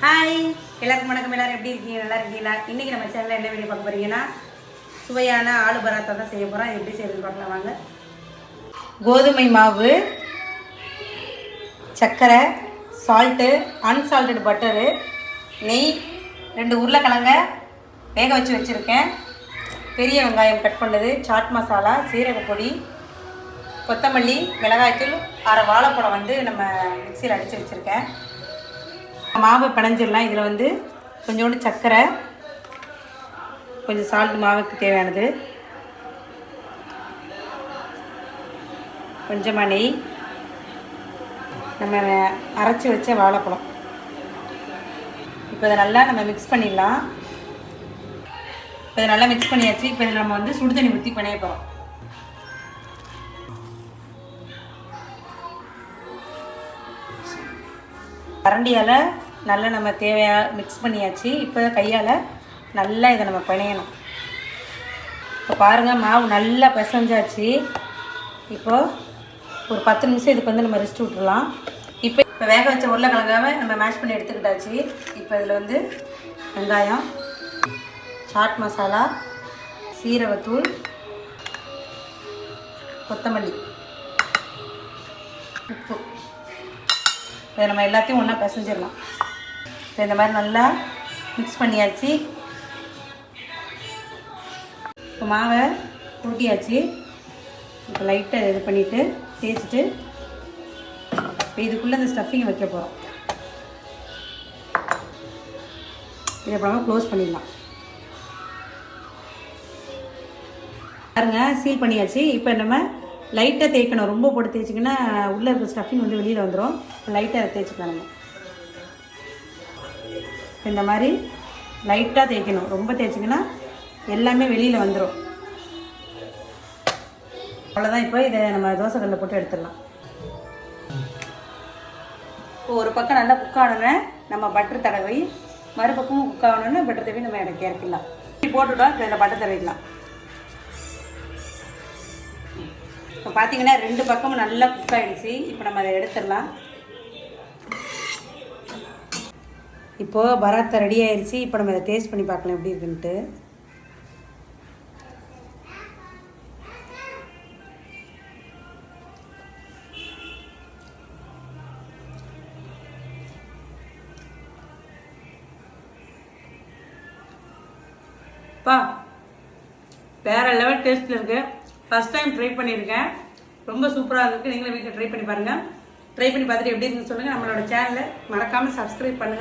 Hi எல்லாருக்கும் வணக்கம். எல்லாரும் எப்படி இருக்கீங்க? நல்லா இருக்கீங்களா? இன்றைக்கி நம்ம சேனலில் என்ன வீடியோ பார்க்க போகிறீங்கன்னா சுவையான ஆலு பராத்தா தான் செய்ய போகிறோம். எப்படி செய்யறதுன்னு பார்க்கலாம் வாங்க. கோதுமை மாவு, சர்க்கரை, சால்ட்டு, அன்சால்ட்டட் பட்டரு, நெய், 2 உருளைக்கிழங்க வேக வச்சு வச்சுருக்கேன், பெரிய வெங்காயம் கட் பண்ணது, சாட் மசாலா, சீரகப்பொடி, கொத்தமல்லி, மிளகாய்த்தூள், 1/2 வாழைப்பழம் நம்ம மிக்சியில் அடித்து வச்சுருக்கேன். மாவு பிணைஞ்சிடலாம். இதில் கொஞ்சோண்டு சர்க்கரை, கொஞ்சம் சால்ட், மாவுக்கு தேவையானது, கொஞ்சமாக நெய், நம்ம அரைச்சி வச்ச வாழைப்பழம். இப்போ இதை நல்லா நம்ம மிக்ஸ் பண்ணிடலாம். இப்போ இதை நல்லா மிக்ஸ் பண்ணியாச்சு. இப்போ இதில் நம்ம சுடு தண்ணி ஊற்றி பிணைய போகிறோம். கரண்டியால் நல்லா நம்ம தேவையாக மிக்ஸ் பண்ணியாச்சு. இப்போ கையால் நல்லா இதை நம்ம பிணையணும். இப்போ பாருங்கள், மாவு நல்லா பிசைஞ்சாச்சு. இப்போது ஒரு 10 நிமிஷம் இதுக்கு நம்ம ரெஸ்ட் விட்டுடலாம். இப்போ வேக வச்ச உருளைக்கிழங்காவை நம்ம மேஷ் பண்ணி எடுத்துக்கிட்டாச்சு. இப்போ இதில் வெங்காயம், சாட் மசாலா, சீரகத்தூள், கொத்தமல்லி, உப்பு, இதை நம்ம எல்லாத்தையும் ஒன்றா பிசைஞ்சிடலாம். இப்போ இந்த மாதிரி நல்லா மிக்ஸ் பண்ணியாச்சு. இப்போ மாவை கூட்டியாச்சு. இப்போ லைட்டாக இது பண்ணிவிட்டு தேய்ச்சிட்டு இப்போ இதுக்குள்ளே இந்த ஸ்டஃபிங் வைக்க போகிறோம். இதை அப்புறமா க்ளோஸ் பண்ணிடலாம். பாருங்க, சீல் பண்ணியாச்சு. இப்போ நம்ம லைட்டாக தேய்க்கணும். ரொம்ப போட்டு தேய்ச்சிங்கன்னா உள்ளே இருக்கிற ஸ்டஃபிங் வெளியில் வந்துடும். லைட்டாக தேய்ச்சிக்கலாம். நம்ம இந்த மாதிரி லைட்டாக தேய்க்கணும். ரொம்ப தேய்ச்சிங்கன்னா எல்லாமே வெளியில் வந்துடும். அவ்வளோதான். இப்போ இதை நம்ம தோசைக்கல்லில் போட்டு எடுத்துடலாம். இப்போ ஒரு பக்கம் நல்லா குக் ஆனோன்னே நம்ம பட்டர் தடவை, மறுபக்கமும் குக் ஆகணுன்னு பட்டர் தடவி நம்ம இறக்கிடலாம். போட்டுவிட்டோம். இப்போ இதில் பட்டர் தடவிக்கலாம். இப்போ பார்த்தீங்கன்னா 2 பக்கமும் நல்லா குக் ஆகிடுச்சு. இப்போ நம்ம அதை எடுத்துடலாம். இப்போது பராத்தா ரெடி ஆயிடுச்சு. இப்போ நம்ம அதை டேஸ்ட் பண்ணி பார்க்கலாம் எப்படி இருக்குன்ட்டு. பா வேறு லெவல் டேஸ்ட்டில் இருக்குது. ஃபஸ்ட் டைம் ட்ரை பண்ணியிருக்கேன். ரொம்ப சூப்பராக இருக்குது. நீங்களும் வீட்டில் ட்ரை பண்ணி பாருங்கள். ட்ரை பண்ணி பார்த்துட்டு எப்படி இருக்குன்னு சொல்லுங்கள். நம்மளோட சேனலை மறக்காமல் சப்ஸ்கிரைப் பண்ணுங்கள்.